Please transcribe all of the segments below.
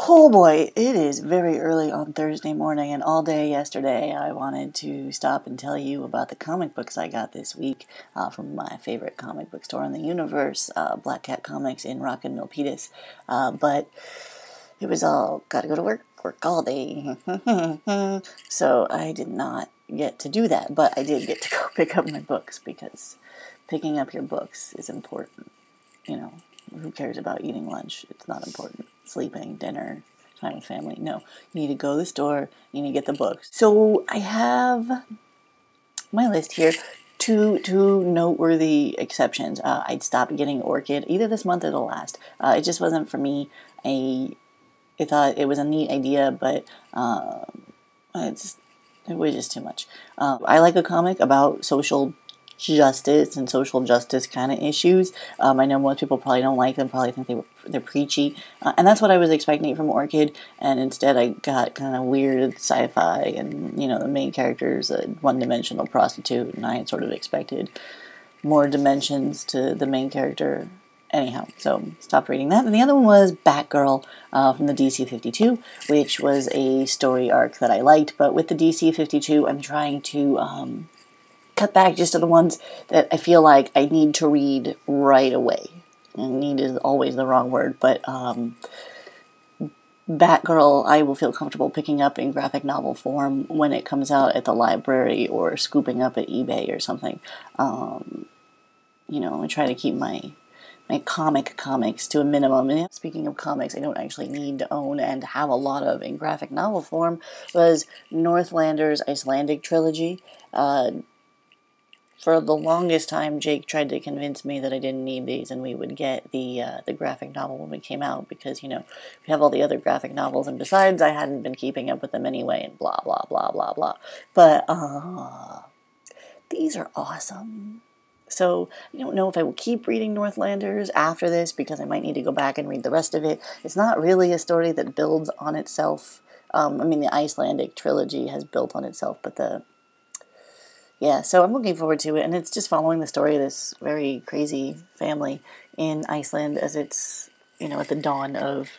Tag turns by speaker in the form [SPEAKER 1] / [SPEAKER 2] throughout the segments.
[SPEAKER 1] Oh boy, it is very early on Thursday morning, and all day yesterday I wanted to stop and tell you about the comic books I got this week from my favorite comic book store in the universe, Black Cat Comics in Rockin' Milpitas. But it was all, gotta go to work all day. So I did not get to do that, but I did get to go pick up my books, because picking up your books is important. You know, who cares about eating lunch? It's not important. Sleeping, dinner, time with family. No, you need to go to the store, you need to get the books. So I have my list here. Two noteworthy exceptions. I'd stopped getting Orchid either this month or the last. It just wasn't for me. I thought it was a neat idea, but it was just too much. I like a comic about social justice and social justice kind of issues. I know most people probably don't like them, probably think they're preachy, and that's what I was expecting from Orchid, and instead I got kind of weird sci-fi, and the main character is a one-dimensional prostitute, and I had sort of expected more dimensions to the main character. Anyhow, so stopped reading that. And the other one was Batgirl from the DC 52, which was a story arc that I liked, but with the DC 52 I'm trying to cut back just to the ones that I feel like I need to read right away. And need is always the wrong word, but Batgirl I will feel comfortable picking up in graphic novel form when it comes out at the library or scooping up at eBay or something. I try to keep my comics to a minimum. And speaking of comics, I don't actually need to own and have a lot of in graphic novel form, was Northlanders Icelandic Trilogy. For the longest time, Jake tried to convince me that I didn't need these, and we would get the graphic novel when it came out, because, we have all the other graphic novels, and besides, I hadn't been keeping up with them anyway, and blah, blah, blah, blah, blah. But, these are awesome. So, I don't know if I will keep reading Northlanders after this, because I might need to go back and read the rest of it. It's not really a story that builds on itself. The Icelandic trilogy has built on itself, but so I'm looking forward to it, and it's just following the story of this very crazy family in Iceland as it's, at the dawn of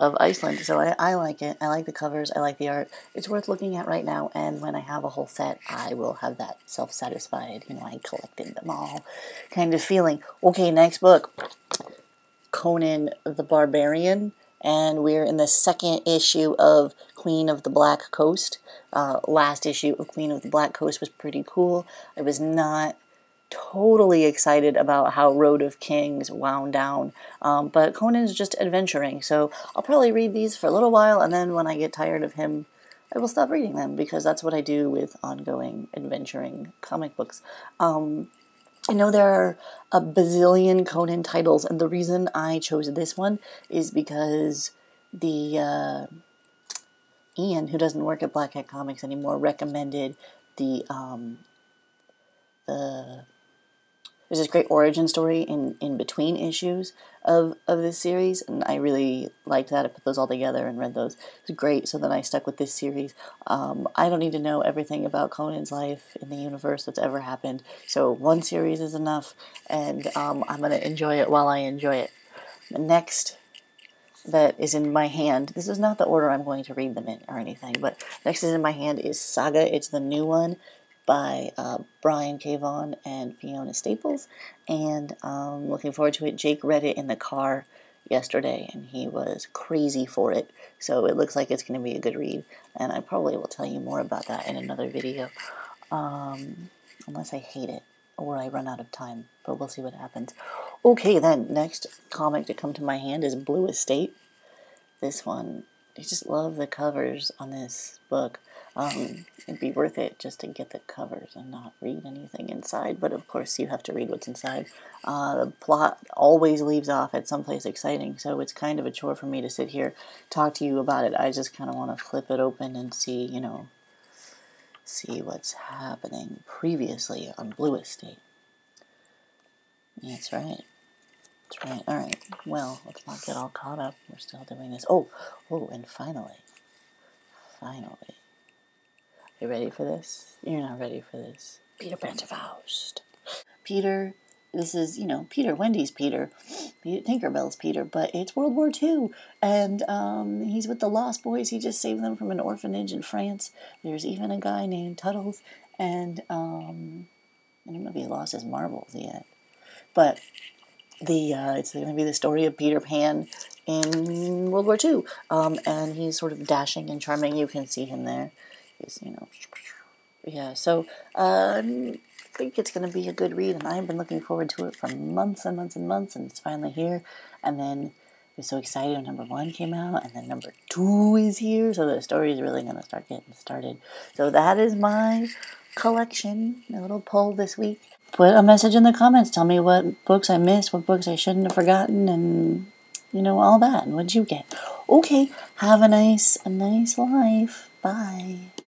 [SPEAKER 1] Iceland. So I like it. I like the covers. I like the art. It's worth looking at right now, and when I have a whole set, I will have that self-satisfied, I collected them all kind of feeling. Okay, next book, Conan the Barbarian, and we're in the second issue of Queen of the Black Coast. Last issue of Queen of the Black Coast was pretty cool. I was not totally excited about how Road of Kings wound down, but Conan's just adventuring, so I'll probably read these for a little while, and then when I get tired of him, I will stop reading them, because that's what I do with ongoing adventuring comic books. I know there are a bazillion Conan titles, and the reason I chose this one is because the Ian, who doesn't work at Black Cat Comics anymore, recommended there's this great origin story in between issues of this series, and I really liked that. I put those all together and read those. It was great, so then I stuck with this series. I don't need to know everything about Conan's life in the universe that's ever happened, so one series is enough, and I'm going to enjoy it while I enjoy it. The next that is in my hand, this is not the order I'm going to read them in or anything, but next is in my hand is Saga. It's the new one by Brian K. Vaughan and Fiona Staples, and looking forward to it. Jake read it in the car yesterday, and he was crazy for it, so it looks like it's going to be a good read, and I probably will tell you more about that in another video, unless I hate it, or I run out of time, but we'll see what happens. Okay, then, next comic to come to my hand is Blue Estate. This one, I just love the covers on this book. It'd be worth it just to get the covers and not read anything inside, but of course you have to read what's inside. The plot always leaves off at someplace exciting, so it's kind of a chore for me to sit here, talk to you about it. I just kind of want to flip it open and see, see what's happening previously on Blue Estate. That's right. That's right. Alright, well, let's not get all caught up. We're still doing this. Oh, and finally. You ready for this? You're not ready for this. Peter Panzerfaust. Peter this is, you know, Peter, Wendy's Peter, Tinkerbell's Peter, but it's World War II, and he's with the Lost Boys. He just saved them from an orphanage in France. There's even a guy named Tuttles, and I don't know if he lost his marbles yet, but it's going to be the story of Peter Pan in World War II, and he's sort of dashing and charming. You can see him there. He's, you know, yeah. So I think it's going to be a good read, and I've been looking forward to it for months and months and months, and it's finally here. And then I was so excited when number 1 came out, and then number 2 is here, so the story is really going to start getting started. So that is my collection, a little poll this week. Put a message in the comments. Tell me what books I missed, what books I shouldn't have forgotten, and, you know, all that. And what'd you get? Okay, have a nice life. Bye.